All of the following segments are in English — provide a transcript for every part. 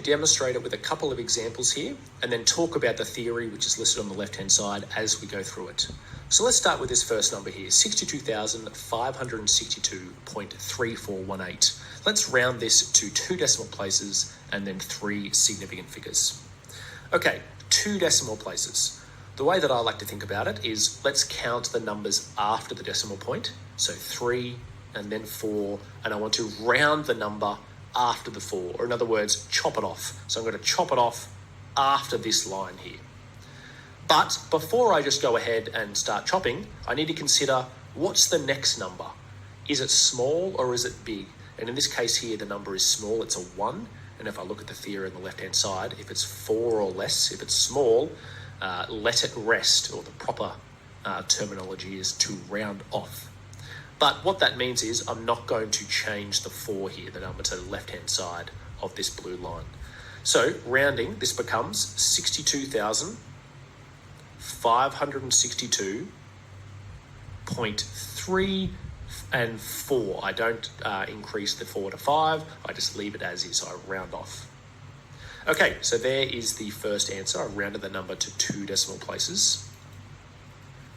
demonstrate it with a couple of examples here and then talk about the theory which is listed on the left hand side as we go through it. So let's start with this first number here, 62,562.3418. Let's round this to 2 decimal places and then 3 significant figures. Okay, 2 decimal places. The way that I like to think about it is let's count the numbers after the decimal point. So 3 and then 4, and I want to round the number after the 4, or in other words, chop it off. So I'm going to chop it off after this line here. But before I just go ahead and start chopping, I need to consider what's the next number. Is it small or is it big? And in this case here, the number is small, it's a 1. And if I look at the theory on the left-hand side, if it's 4 or less, if it's small, let it rest, or the proper terminology is to round off. But what that means is I'm not going to change the 4 here, the number to the left-hand side of this blue line. So rounding, this becomes 62,562.3 and 4. I don't increase the 4 to 5, I just leave it as is, so I round off. Okay, so there is the first answer. I rounded the number to 2 decimal places.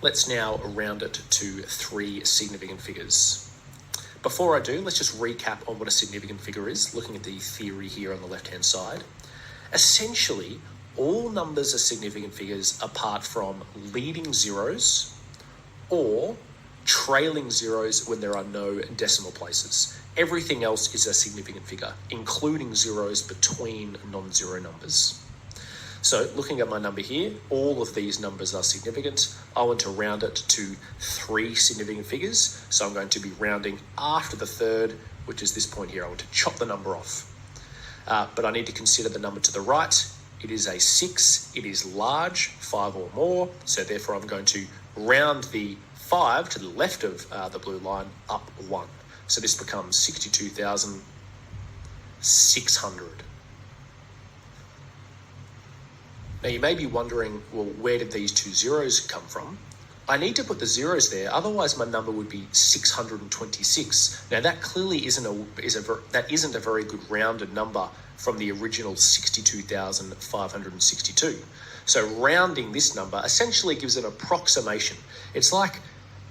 Let's now round it to 3 significant figures. Before I do, let's just recap on what a significant figure is, looking at the theory here on the left-hand side. Essentially, all numbers are significant figures apart from leading zeros or trailing zeros when there are no decimal places. Everything else is a significant figure, including zeros between non-zero numbers. So looking at my number here, all of these numbers are significant. I want to round it to 3 significant figures. So I'm going to be rounding after the third, which is this point here. I want to chop the number off. But I need to consider the number to the right. It is a 6. It is large, 5 or more. So therefore I'm going to round the 5 to the left of the blue line up 1. So this becomes 62,600. Now you may be wondering, well, where did these 2 zeros come from? I need to put the zeros there, otherwise my number would be 626. Now that clearly isn't a very good rounded number from the original 62,562. So rounding this number essentially gives an approximation. It's like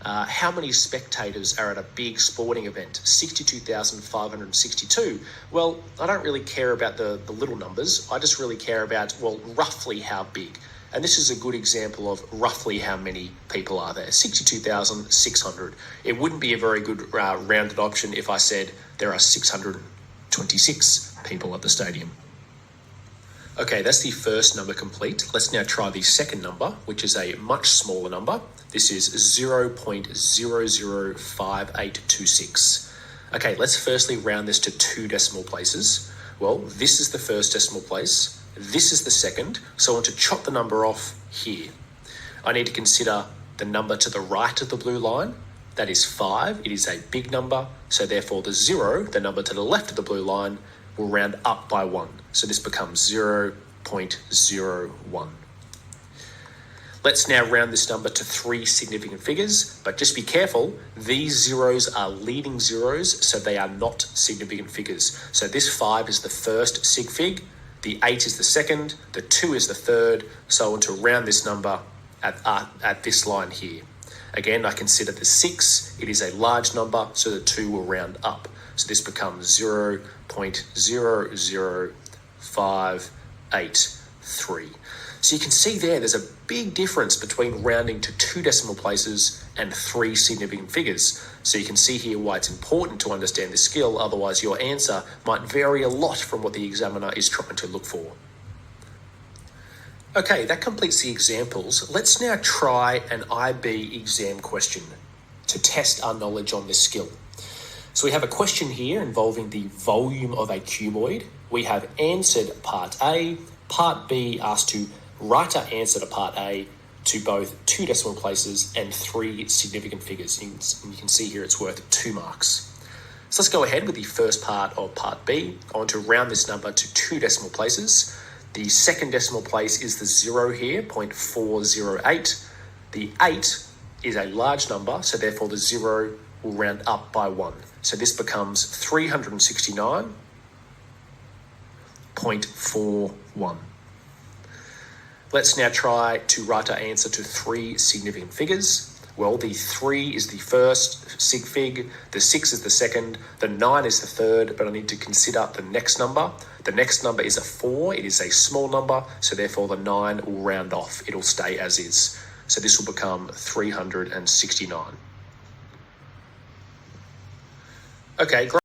how many spectators are at a big sporting event? 62,562. Well, I don't really care about the little numbers. I just really care about, well, roughly how big. And this is a good example of roughly how many people are there. 62,600. It wouldn't be a very good rounded option if I said there are 626 people at the stadium. Okay, that's the first number complete. Let's now try the second number, which is a much smaller number. This is 0.005826. Okay, let's firstly round this to 2 decimal places. Well, this is the first decimal place. This is the second. So I want to chop the number off here. I need to consider the number to the right of the blue line. That is 5. It is a big number. So therefore the 0, the number to the left of the blue line, will round up by 1. So this becomes 0.01. Let's now round this number to 3 significant figures, but just be careful, these zeros are leading zeros, so they are not significant figures. So this 5 is the first sig fig, the 8 is the second, the 2 is the third, so I want to round this number at this line here. Again, I consider the 6, it is a large number, so the 2 will round up. So this becomes 0.00583. So you can see there's a big difference between rounding to 2 decimal places and 3 significant figures. So you can see here why it's important to understand this skill, otherwise your answer might vary a lot from what the examiner is trying to look for. Okay, that completes the examples. Let's now try an IB exam question to test our knowledge on this skill. So we have a question here involving the volume of a cuboid. We have answered part A. Part B asked to write our answer to part A to both 2 decimal places and 3 significant figures. And you can see here it's worth 2 marks. So let's go ahead with the first part of part B. I want to round this number to 2 decimal places. The second decimal place is the 0 here, 0.408. The 8 is a large number, so therefore the 0 will round up by 1. So this becomes 369 0.41. Let's now try to write our answer to three significant figures. Well, the 3 is the first sig fig, the 6 is the second, the 9 is the third, but I need to consider the next number. The next number is a 4. It is a small number, so therefore the 9 will round off. It'll stay as is. So this will become 369. Okay, great.